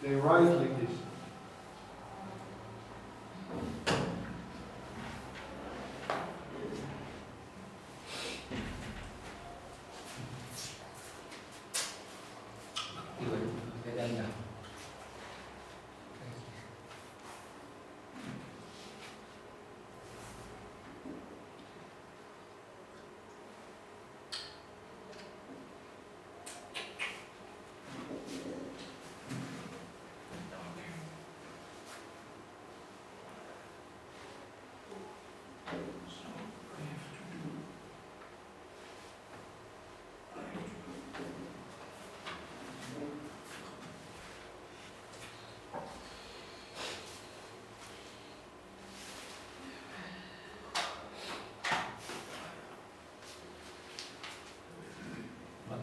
They write like this.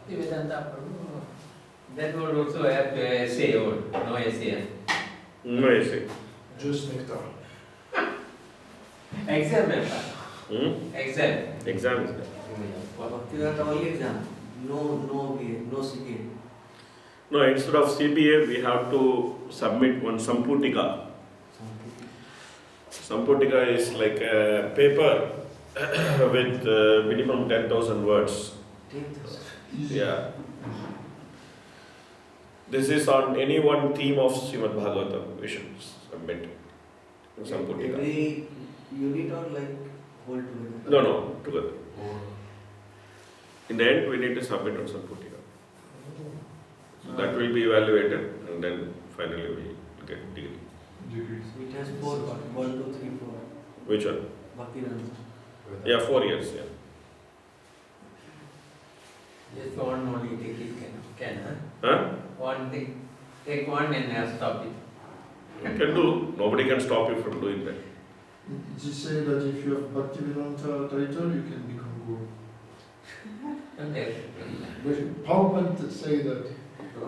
Vedanta Prabhu, that would also have to essay or no essay. No essay. Just nectar. Exam Exam. Exam is there. For Bhaktivedanta only exam, no CPA. No, instead of CPA, we have to submit one Samputika. Samputika is like a paper with minimum 10,000 words. 10,000. Yeah. This is on any one theme of Srimad Bhagavatam. We should submit Samputika. Every unit or like whole together? No, together. In the end, we need to submit on Samputika. So that will be evaluated and then finally we get degree. Degrees. It has 4, 1, 2, 3, 4. Which one? Bhaktivedanta. Yeah, 4 years. Yeah. Just one only take it can Huh? One thing, take one and stop it. You can do. Nobody can stop you from doing that. It is said that if you have Bhaktivedanta title, you can become guru. Okay. But Prabhupada say that.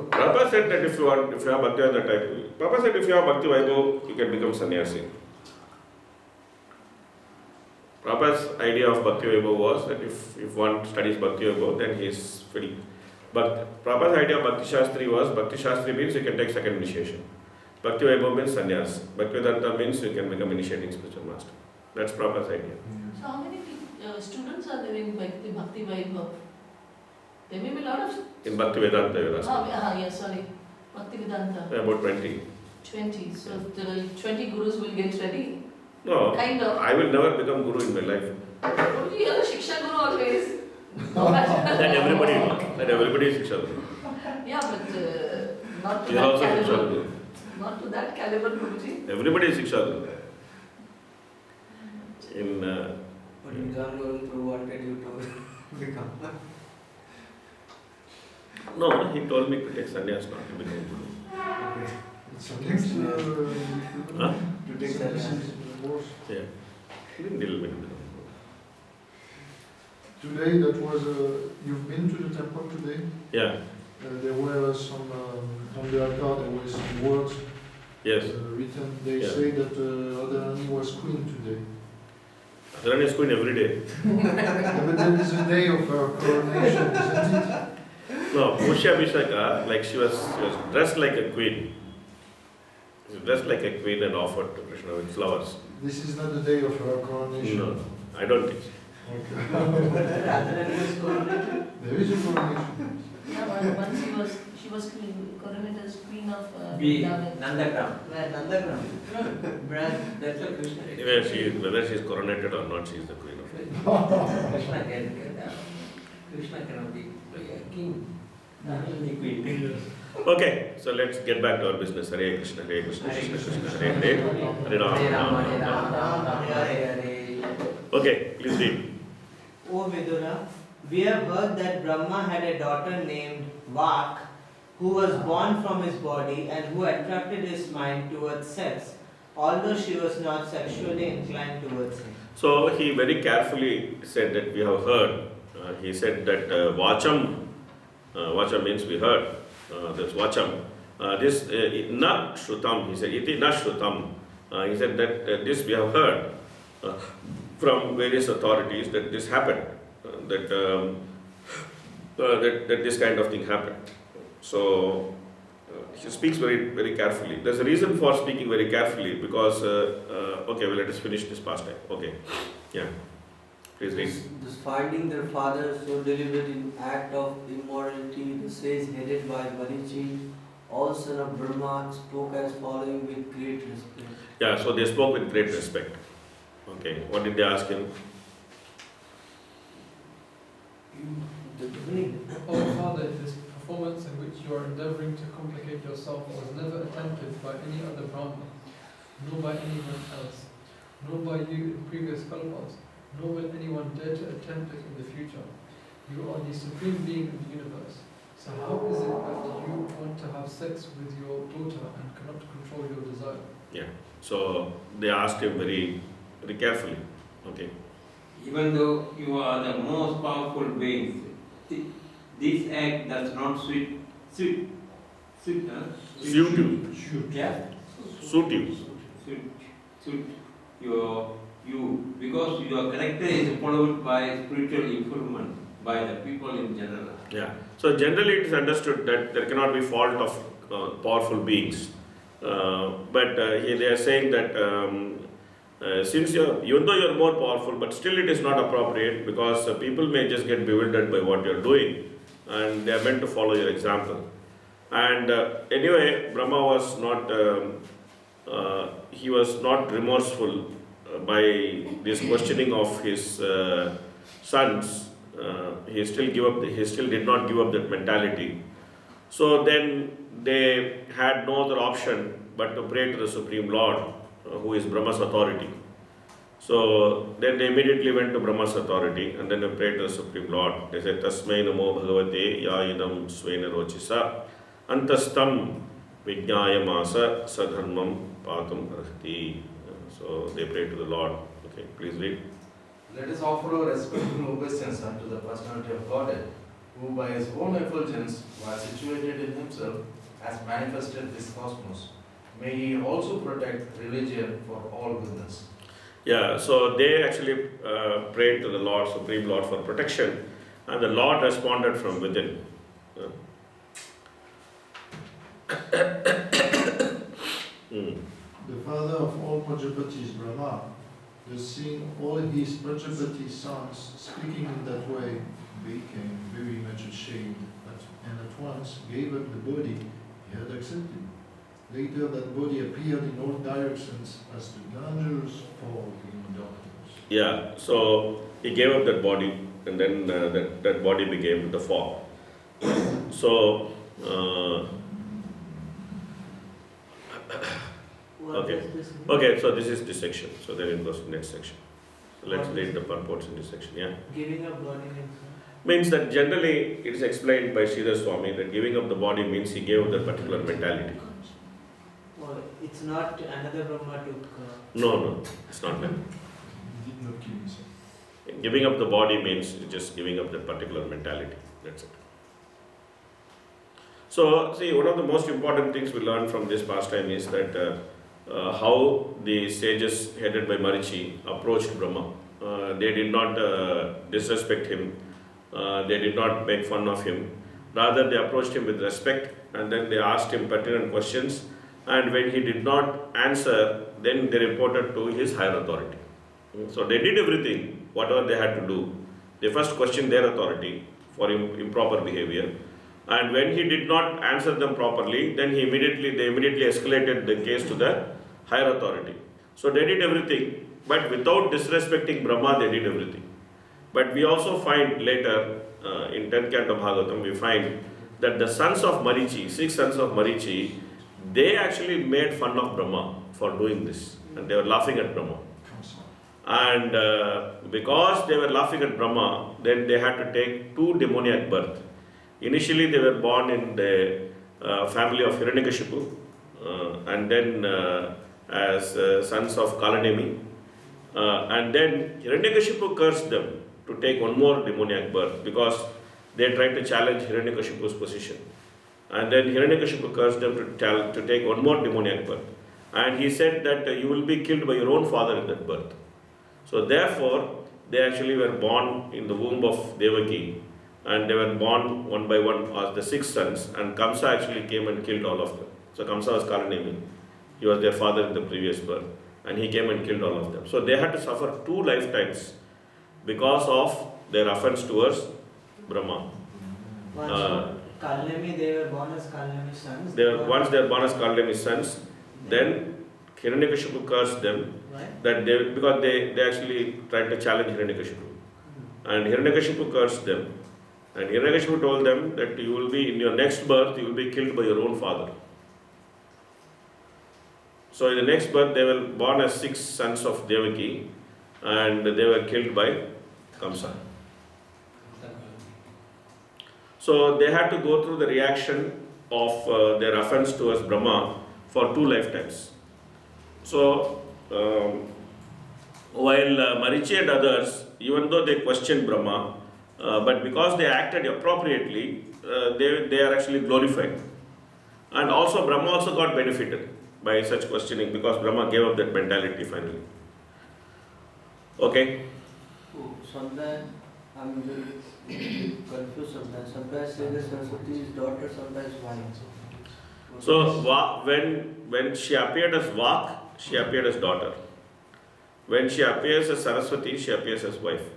Prabhupada said that if you have Bhaktivedanta title, Prabhupada said if you have Bhakti Vaibhav, you can become sannyasi. Prabhupada's idea of Bhakti Vaibhav was that if one studies Bhakti Vaibhav, then he is free. But Prabhupada's idea of Bhakti Shastri was, Bhakti Shastri means you can take second initiation. Bhakti Vaibhav means sannyas. Bhaktivedanta means you can become initiating spiritual master. That's Prabhupada's idea. So how many students are there in Bhakti Vaibhav? There may be a lot of... In Bhaktivedanta, you're asking. Yes, sorry. Bhakti Vedanta. About 20. 20. So the 20 gurus will get ready. No, Kind of. I will never become guru in my life. Don't you hear Shiksha Guru always? That everybody knows. That everybody is Shiksha Guru. Yeah, but not to You are that also Shiksha caliber. Guru. Not to that caliber, Guruji. Everybody is Shiksha Guru. In But in Gauri Prabhu wanted you to become. no, he told me to take sannyas, not to become guru. Okay. It's against Huh? To take sannyas. Yeah, little bit. Today, that was, you've been to the temple today? Yeah, There were some, on the altar, there were some words yes. written. They Yeah. say that Radharani was queen today. Radharani is queen every day. Yeah, but there is a day of her coronation, isn't it? No, Pushya Abhisheka, like she was dressed like a queen. She was dressed like a queen and offered to Krishna with flowers. This is not the day of her coronation. No, I don't think so. Okay. Radharani was coronated. There is a coronation. Yeah, once she was coronated as queen of Be Vrindavan. Nandagram. Where Nandagram. Brand, that's a Krishna. Anyway, whether she is coronated or not, she is the queen of it. Krishna cannot be a king. Only queen. Okay, so let's get back to our business. Hare Krishna, Hare Krishna, Krishna Krishna, Hare Hare, Hare Rama, Rama Rama. Hare Hare. Okay, please read. O Vidura, we have heard that Brahma had a daughter named Vak, who was born from his body and who attracted his mind towards sex, although she was not sexually inclined towards him. So he very carefully said that we have heard. He said that vacham, vacham means we heard. That's vacham. This na shrutam. He said iti na shrutam. He said that this we have heard from various authorities that this happened. That this kind of thing happened. So he speaks very carefully. There's a reason for speaking very carefully because okay, well, let us finish this pastime. Okay, yeah, please read. This finding their father so deliberate in act of immorality, the sage headed by Marichi, all son of Brahma, spoke as following with great respect. Yeah, so they spoke with great respect. Okay, what did they ask him? The beginning. Oh Father, this performance in which you are endeavouring to complicate yourself was never attempted by any other Brahma, nor by anyone else, nor by you in previous kalpas, nor will anyone dare to attempt it in the future. You are the supreme being of the universe. So how is it that you want to have sex with your daughter and cannot control your desire? Yeah, so they asked him very carefully. Okay. Even though you are the most powerful beings, this act does not suit, Suit you. yeah, Suit you. suit you, because your character is followed by spiritual improvement by the people in general. Yeah. So generally it is understood that there cannot be fault of powerful beings. But here they are saying that since even though you are more powerful, but still it is not appropriate because people may just get bewildered by what you are doing and they are meant to follow your example. And anyway, Brahma was not, he was not remorseful by this questioning of his sons. He still did not give up that mentality. So then they had no other option but to pray to the Supreme Lord, who is Brahma's authority. So then they immediately went to Brahma's authority and then they prayed to the Supreme Lord. They said, Tasmai namo bhagavate ya idam svena rochisa antastam vijnayamasa sadharmam patum arhati. So they prayed to the Lord. Okay, please read. Let us offer our respectful obeisance unto the personality of Godhead, who by his own effulgence, while situated in himself, has manifested this cosmos. May he also protect religion for all goodness. Yeah, so they actually prayed to the Lord, Supreme Lord, for protection, and the Lord responded from within. The father of all Prajapatis, Brahma, thus seeing all his Prajapati sons speaking in that way, became very much ashamed and at once gave up the body he had accepted. Later that body appeared in all directions as the dangerous fall in darkness. Yeah, so he gave up that body and then that body became the fall. So, okay, so this is this section. So then it goes to the next section. So let's read the purports in this section, yeah. Giving up body Means that generally it is explained by Sridhar Swami that giving up the body means he gave up that particular mentality. Well, it's not another Brahma took. No, it's not that. He did not kill himself. Giving up the body means just giving up that particular mentality. That's it. So, see, one of the most important things we learn from this pastime is that how the sages headed by Marichi approached Brahma. They did not disrespect him. They did not make fun of him. Rather, they approached him with respect and then they asked him pertinent questions. And when he did not answer, then they reported to his higher authority. So they did everything, whatever they had to do. They first questioned their authority for improper behavior. And when he did not answer them properly, then they immediately escalated the case to the higher authority. So they did everything, but without disrespecting Brahma, they did everything. But we also find later, in 10th canto Bhagavatam, we find that the sons of Marichi, 6 sons of Marichi, they actually made fun of Brahma for doing this. And they were laughing at Brahma. And because they were laughing at Brahma, then they had to take two demoniac births. Initially, they were born in the family of Hiranyakashipu, and then as sons of Kalanemi. And then Hiranyakashipu cursed them to take one more demoniac birth because they tried to challenge Hiranyakashipu's position. And then Hiranyakashipu cursed them to take one more demoniac birth. And he said that you will be killed by your own father in that birth. So therefore, they actually were born in the womb of Devaki, and they were born one by one as the 6 sons, and Kamsa actually came and killed all of them. So Kamsa was Kalanemi. He was their father in the previous birth, and he came and killed all of them. So they had to suffer 2 lifetimes because of their offense towards Brahma. Kalanemi, they were born as Kalanemi's sons. Once they were born as Kalanemi's sons, then Hiranyakashipu cursed them. Right? That because they actually tried to challenge Hiranyakashipu. And Hiranyakashipu cursed them. And Hiranyakashipu told them that you will be, in your next birth, you will be killed by your own father. So in the next birth, they were born as 6 sons of Devaki, and they were killed by Kamsa. So they had to go through the reaction of their offense towards Brahma for 2 lifetimes. So while Marichi and others, even though they questioned Brahma, but because they acted appropriately, they are actually glorified. And also Brahma also got benefited by such questioning because Brahma gave up that mentality finally. Okay? Sometimes I'm very confused sometimes. Sometimes say the Saraswati's daughter, sometimes wife. So when she appeared as Vak, she appeared as daughter. When she appears as Saraswati, she appears as wife.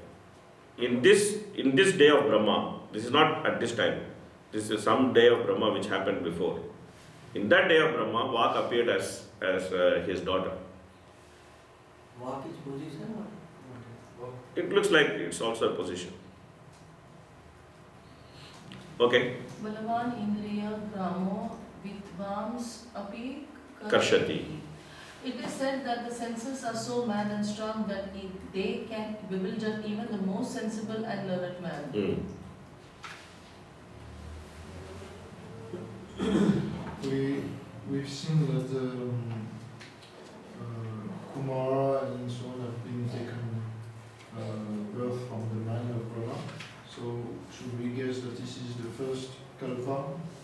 In this day of Brahma, this is not at this time, this is some day of Brahma which happened before. In that day of Brahma, Vak appeared as his daughter. Vak is position or what? It looks like it's also a position. Okay? Balavan Indriya Gramo Vidvams Api Karshati. It is said that the senses are so mad and strong that they can bewilder even the most sensible and learned man. We've seen that Kumara and so on have been taken birth from the mind of Brahma. So should we guess that this is the first kalpa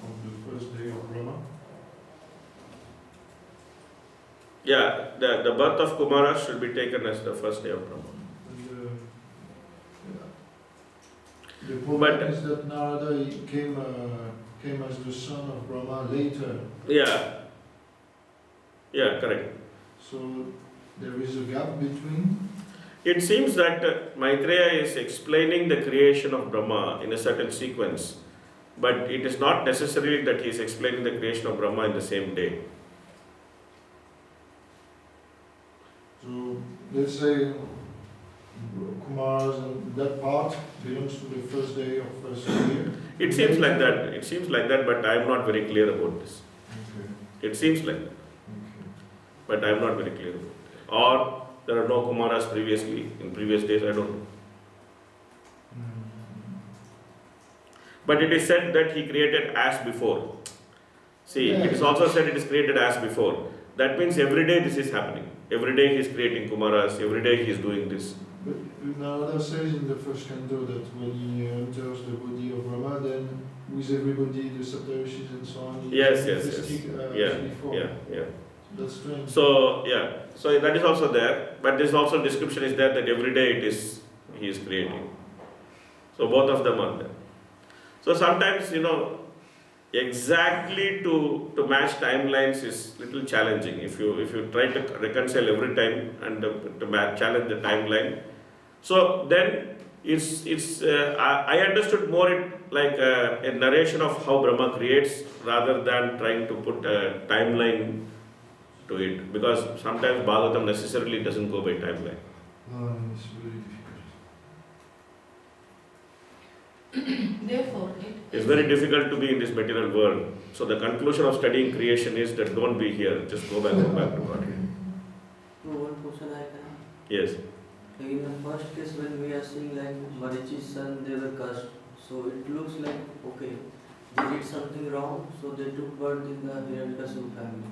of the first day of Brahma? Yeah, the birth of Kumara should be taken as the first day of Brahma. And, the problem is that Narada came as the son of Brahma later. Yeah, correct. So there is a gap between. It seems that Maitreya is explaining the creation of Brahma in a certain sequence, but it is not necessarily that he is explaining the creation of Brahma in the same day. So let's say Kumara's and that part belongs to the first day of first year. It seems like that. It seems like that, but I am not very clear about this. Okay. It seems like that, but I am not very clear about it. Or there are no Kumaras previously, in previous days, I don't know. But it is said that he created as before. See, it is also said it is created as before. That means every day this is happening. Every day he is creating Kumaras, every day he is doing this. But Narada says in the first canto that when he enters the body of Brahma, then with everybody, the Saptarishis and so on, he Yes. manifesting, as before. Yeah. That's strange. So that is also there, but this also description is there that every day he is creating. So both of them are there. So sometimes exactly to match timelines is little challenging. If you try to reconcile every time and to challenge the timeline, so then I understood more it like a narration of how Brahma creates rather than trying to put a timeline to it, because sometimes Bhagavatam necessarily doesn't go by timeline. It's very difficult. Therefore, It's very difficult to be in this material world. So the conclusion of studying creation is that don't be here, just go back to God. One question I can. Yes. In the first case, when we are seeing like Marichi's son, they were cursed. So it looks like, okay, they did something wrong, so they took birth in the Hiranyakashipu family.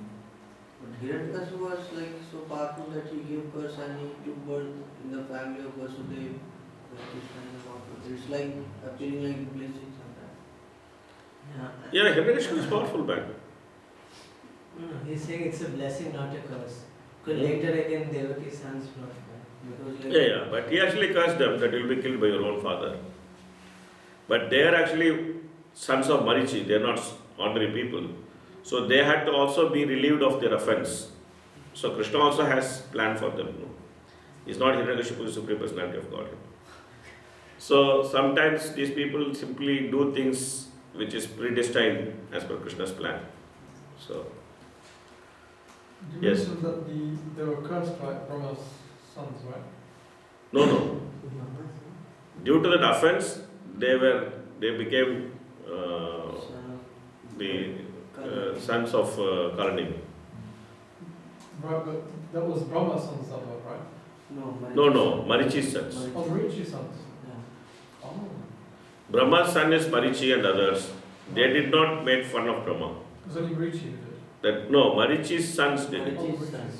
But Hiranyakashipu was like so powerful that he gave curse and he took birth in the family of Vasudeva. It's like appearing like blessing sometimes. Yeah. Yeah, Hiranyakashipu is powerful man. No, he's saying it's a blessing, not a curse. Because later again, Devaki's sons brought back. Because like, Yeah, but he actually cursed them that you'll be killed by your own father. But they are actually sons of Marichi, they are not ordinary people. So they had to also be relieved of their offense. So Krishna also has planned for them. No? He's not Hiranyakashipu, the supreme personality of God. So sometimes these people simply do things which is predestined as per Krishna's plan. So You Yes. mentioned that they were cursed by Brahma's sons, right? no. Due to that offense, they became the sons of Karani. Right, but that was Brahma's sons that were, right? No, Marichi's sons. Oh, Marichi's sons. Yeah. Oh. Brahma's son is Marichi and others. They did not make fun of Brahma. It was only Marichi who did. Marichi's sons did it. Oh, Marichi's Marichi's sons. sons.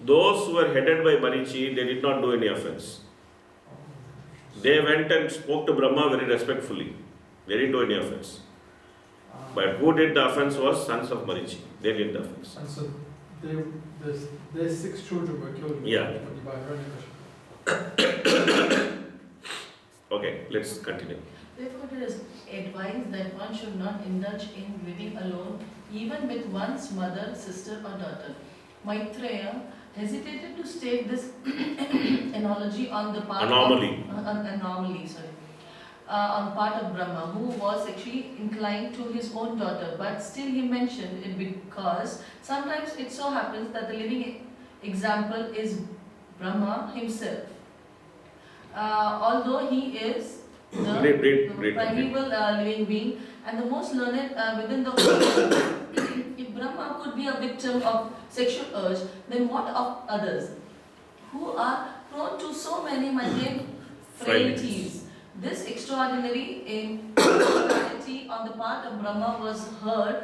Those who were headed by Marichi, they did not do any offense. They went and spoke to Brahma very respectfully. They didn't do any offense. But who did the offense was sons of Marichi. They did the offense. And so their 6 children were killed Yeah. by Hiranyakashipu. Okay, let's continue. Therefore, it is advised that one should not indulge in living alone, even with one's mother, sister, or daughter. Maitreya hesitated to state this analogy on the part Anomaly. on part of Brahma, who was actually inclined to his own daughter, but still he mentioned it because sometimes it so happens that the living example is Brahma himself. Although he is the Read. primeval living being and the most learned within the whole. If Brahma could be a victim of sexual urge, then what of others who are prone to so many mundane frailties? This extraordinary impropriety on the part of Brahma was heard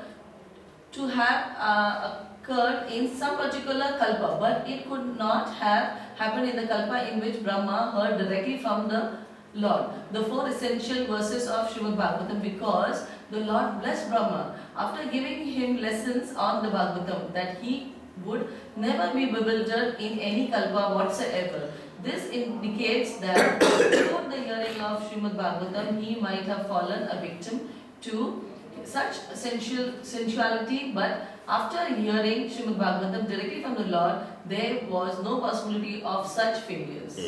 to have occurred in some particular kalpa, but it could not have happened in the kalpa in which Brahma heard directly from the Lord. The 4 essential verses of Srimad Bhagavatam, because the Lord blessed Brahma after giving him lessons on the Bhagavatam that he would never be bewildered in any kalpa whatsoever. This indicates that before the hearing of Srimad Bhagavatam, he might have fallen a victim to such sensuality, but after hearing Srimad Bhagavatam directly from the Lord, there was no possibility of such failures.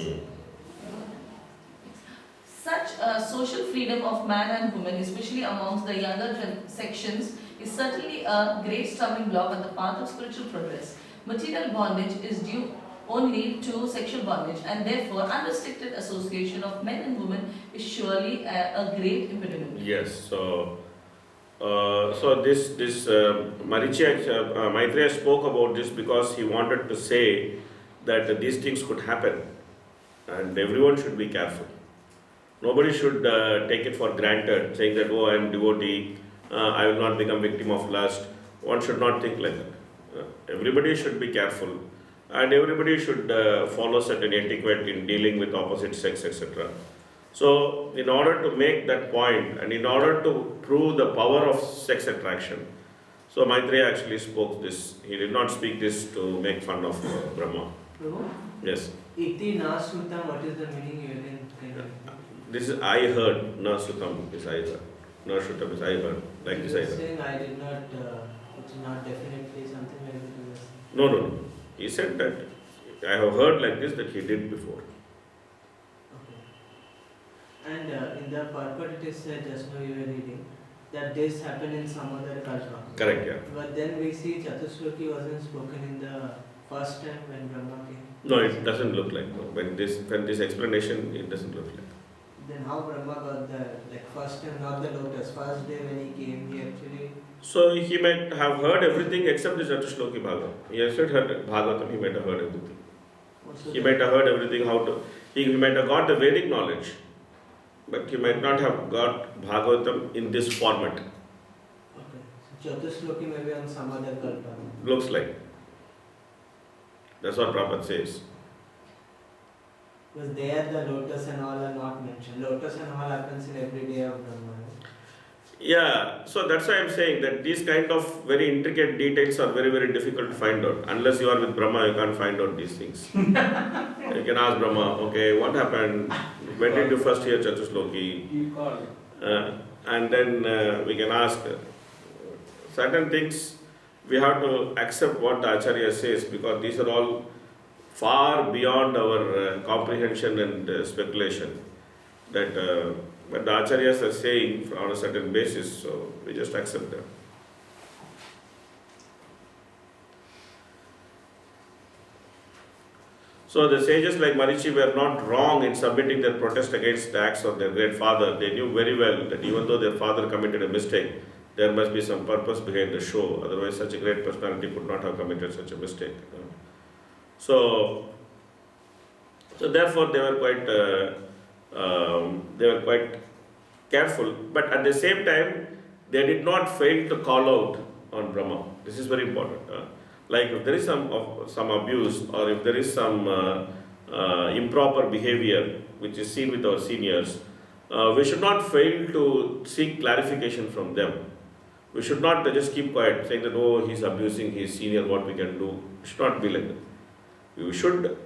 Such social freedom of man and woman, especially amongst the younger sections, is certainly a great stumbling block on the path of spiritual progress. Material bondage is due only to sexual bondage, and therefore unrestricted association of men and women is surely a great impediment. Yes, so this Maitreya spoke about this because he wanted to say that these things could happen and everyone should be careful. Nobody should take it for granted, saying that, oh, I am devotee, I will not become victim of lust. One should not think like that. Everybody should be careful and everybody should follow certain etiquette in dealing with opposite sex, etc. So, in order to make that point and in order to prove the power of sex attraction, so Maitreya actually spoke this. He did not speak this to make fun of Brahma. Prabhu, Yes. iti nasutam, what is the meaning you didn't This is I heard, na sutam is I heard. Na sutam is I heard. Like this I heard. saying I did not, it's not definitely something like that. No. He said that I have heard like this that he did before. Okay. And in the purport it is said, just now you were reading, that this happened in some other kalpa. Correct, yeah. But then we see Chatusloki wasn't spoken in the first time when Brahma came. No, it doesn't look like. No. When this explanation, it doesn't look like. Then how Brahma got the first time, not the lotus, first day when he came, he actually. So he might have heard everything except the Chatushloki Bhagavatam. He has not heard Bhagavatam, he might have heard everything. Also He might have heard everything, how to. He might have got the Vedic knowledge, but he might not have got Bhagavatam in this format. Okay. So Chatusloki may be on some other kalpa. Looks like. That's what Prabhupada says. Because there the lotus and all are not mentioned. Lotus and all happens in every day of Brahma. Right? Yeah, so that's why I'm saying that these kind of very intricate details are very, very difficult to find out. Unless you are with Brahma, you can't find out these things. You can ask Brahma, okay, what happened? When did you first hear Chatusloki? He called. And then we can ask certain things. We have to accept what the Acharya says, because these are all far beyond our comprehension and speculation. That but the Acharyas are saying on a certain basis, so we just accept them. So the sages like Marichi were not wrong in submitting their protest against the acts of their great father. They knew very well that even though their father committed a mistake, there must be some purpose behind the show. Otherwise, such a great personality could not have committed such a mistake. So therefore, they were quite careful. But at the same time, they did not fail to call out on Brahma. This is very important. Like if there is some abuse, or if there is some improper behavior which is seen with our seniors, we should not fail to seek clarification from them. We should not just keep quiet, saying that, oh, he's abusing his senior, what we can do. It should not be like that. We should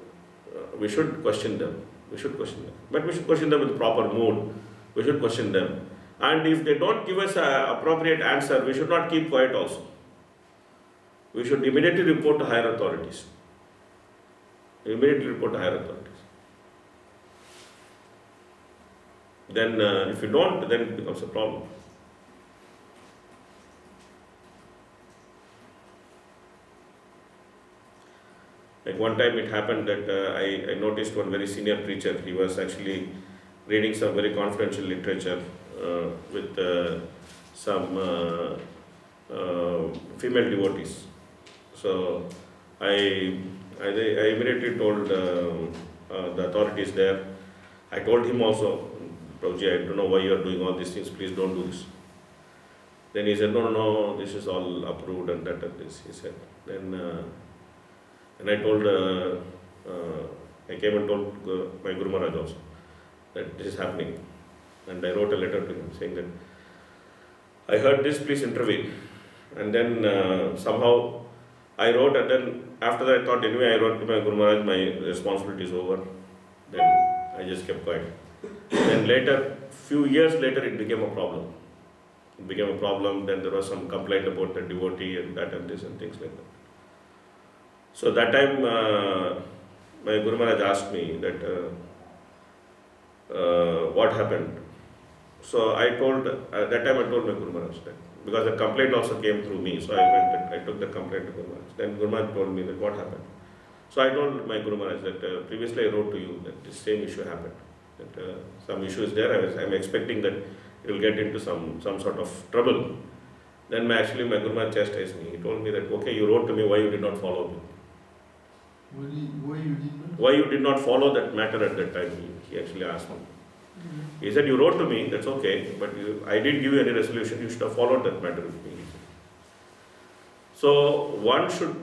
question them. We should question them. But we should question them with proper mood. We should question them. And if they don't give us an appropriate answer, we should not keep quiet also. We should immediately report to higher authorities. Immediately report to higher authorities. Then if you don't, then it becomes a problem. Like one time it happened that I noticed one very senior preacher. He was actually reading some very confidential literature with some female devotees. So I immediately told the authorities there. I told him also, Prabhuji, I don't know why you are doing all these things, please don't do this. Then he said, no, this is all approved and that and this, he said. Then and I told, I came and told my Guru Maharaj also that this is happening. And I wrote a letter to him saying that I heard this, please intervene. And then somehow I wrote, and then after that I thought, anyway, I wrote to my Guru Maharaj, my responsibility is over. Then I just kept quiet. Then later, few years later, it became a problem. It became a problem, then there was some complaint about the devotee and that and this and things like that. So that time, my Guru Maharaj asked me that what happened. So I told, at that time I told my Guru Maharaj that, because the complaint also came through me, so I went and I took the complaint to Guru Maharaj. Then Guru Maharaj told me that what happened. So I told my Guru Maharaj that previously I wrote to you that this same issue happened. That some issue is there, I'm expecting that it will get into some sort of trouble. Then my Guru Maharaj chastised me. He told me that, okay, you wrote to me, why you did not follow me? Why you did not? Why you did not follow that matter at that time? He actually asked me. He said, you wrote to me, that's okay, but I didn't give you any resolution, you should have followed that matter with me. So one should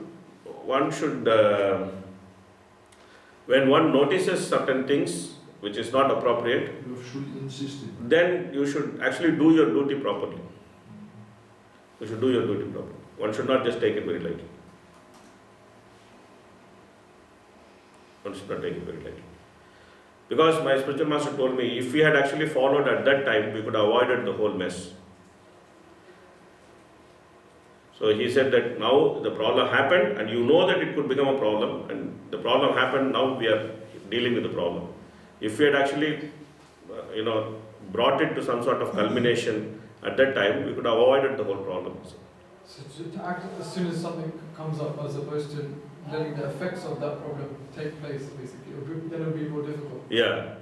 when one notices certain things which is not appropriate, You should insist it. then you should actually do your duty properly. You should do your duty properly. One should not just take it very lightly. One should not take it very lightly. Because my spiritual master told me, if we had actually followed at that time, we could have avoided the whole mess. So he said that now the problem happened and you know that it could become a problem, and the problem happened, now we are dealing with the problem. If we had actually, brought it to some sort of culmination at that time, we could have avoided the whole problem. So to act as soon as something comes up, as opposed to letting the effects of that problem take place, basically, then it would be more difficult. Yeah,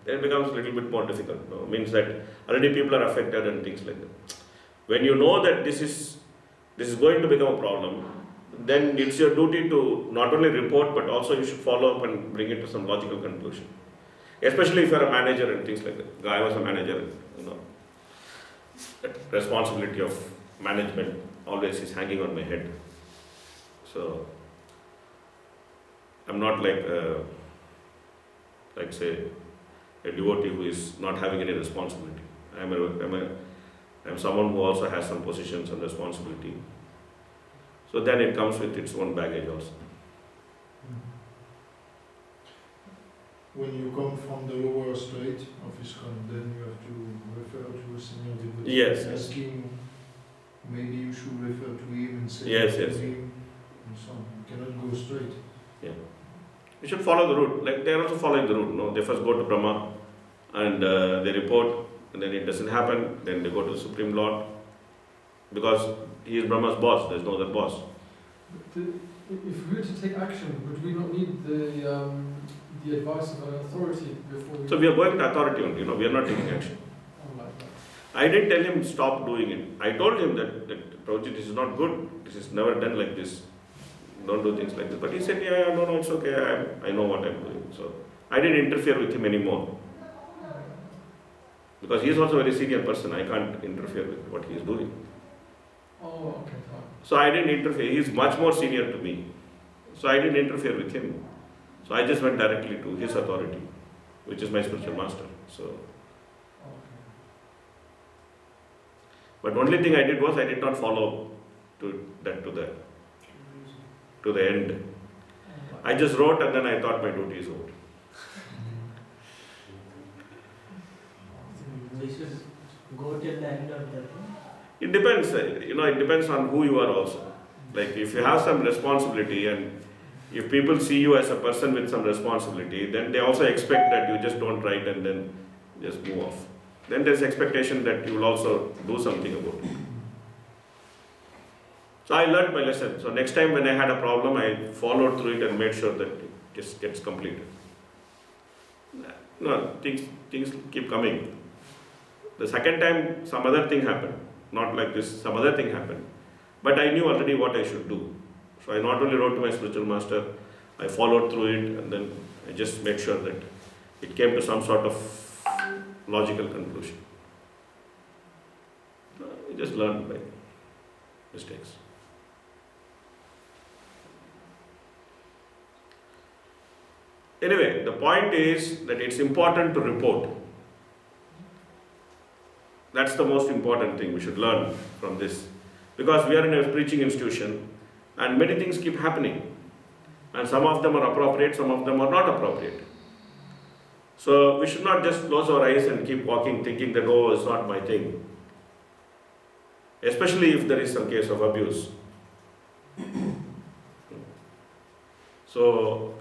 then it becomes a little bit more difficult. No? Means that already people are affected and things like that. When you know that this is going to become a problem, then it's your duty to not only report, but also you should follow up and bring it to some logical conclusion. Especially if you're a manager and things like that. I was a manager, that responsibility of management always is hanging on my head. So, I'm not like say, a devotee who is not having any responsibility. I'm someone who also has some positions and responsibility. So then it comes with its own baggage also. When you come from the lower state of ISKCON, then you have to refer to a senior devotee. Yes. Ask him, maybe you should refer to him and say Yes, to yes. him, and so on. You cannot go straight. You should follow the route. Like they are also following the route. No, they first go to Brahma, and they report, and then it doesn't happen. Then they go to the Supreme Lord, because he is Brahma's boss. There's no other boss. If we were to take action, would we not need the advice of an authority before we... So we are going to authority only. We are not taking action. Like that. I didn't tell him stop doing it. I told him that Prabhuji, this is not good. This is never done like this. Don't do things like this. But he said, yeah, no, it's okay. I know what I'm doing. So I didn't interfere with him anymore. Because he is also a very senior person. I can't interfere with what he is doing. Oh, okay, fine. So I didn't interfere. He is much more senior to me. So I didn't interfere with him. So I just went directly to his authority, which is my spiritual master. So, Okay. but only thing I did was I did not follow to the end. I just wrote and then I thought my duty is over. We should go till the end of the... It depends, it depends on who you are also. Like if you have some responsibility and if people see you as a person with some responsibility, then they also expect that you just don't write and then just move off. Then there's expectation that you will also do something about it. So I learned my lesson. So next time when I had a problem, I followed through it and made sure that it just gets completed. No, things keep coming. The second time, some other thing happened. Not like this, some other thing happened. But I knew already what I should do. So I not only wrote to my spiritual master, I followed through it and then I just made sure that it came to some sort of logical conclusion. I just learned by mistakes. Anyway, the point is that it's important to report. That's the most important thing we should learn from this. Because we are in a preaching institution and many things keep happening. And some of them are appropriate, some of them are not appropriate. So we should not just close our eyes and keep walking thinking that, oh, it's not my thing. Especially if there is some case of abuse. So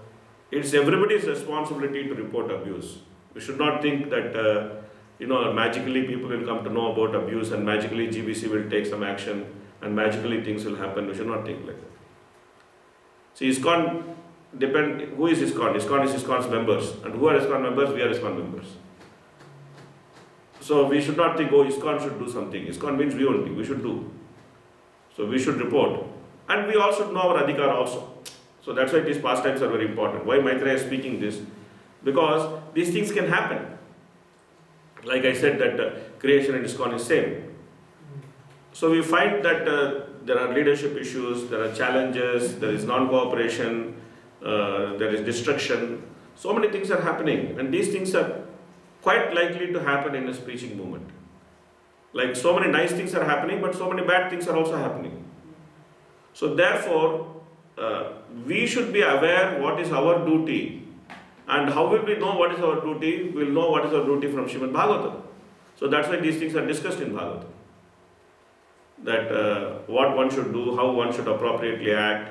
it's everybody's responsibility to report abuse. We should not think that magically people will come to know about abuse and magically GBC will take some action and magically things will happen. We should not think like that. See, ISKCON who is ISKCON? ISKCON is ISKCON's members. And who are ISKCON members? We are ISKCON members. So we should not think, oh, ISKCON should do something. ISKCON means we only, we should do. So we should report. And we all should know our adhikar also. So that's why these pastimes are very important. Why Maitreya is speaking this? Because these things can happen. Like I said that creation and ISKCON is same. So we find that there are leadership issues, there are challenges, there is non-cooperation, there is destruction. So many things are happening and these things are quite likely to happen in this preaching movement. Like so many nice things are happening but so many bad things are also happening. So therefore, we should be aware what is our duty. And how will we know what is our duty? We will know what is our duty from Srimad Bhagavatam. So that's why these things are discussed in Bhagavatam. That what one should do, how one should appropriately act,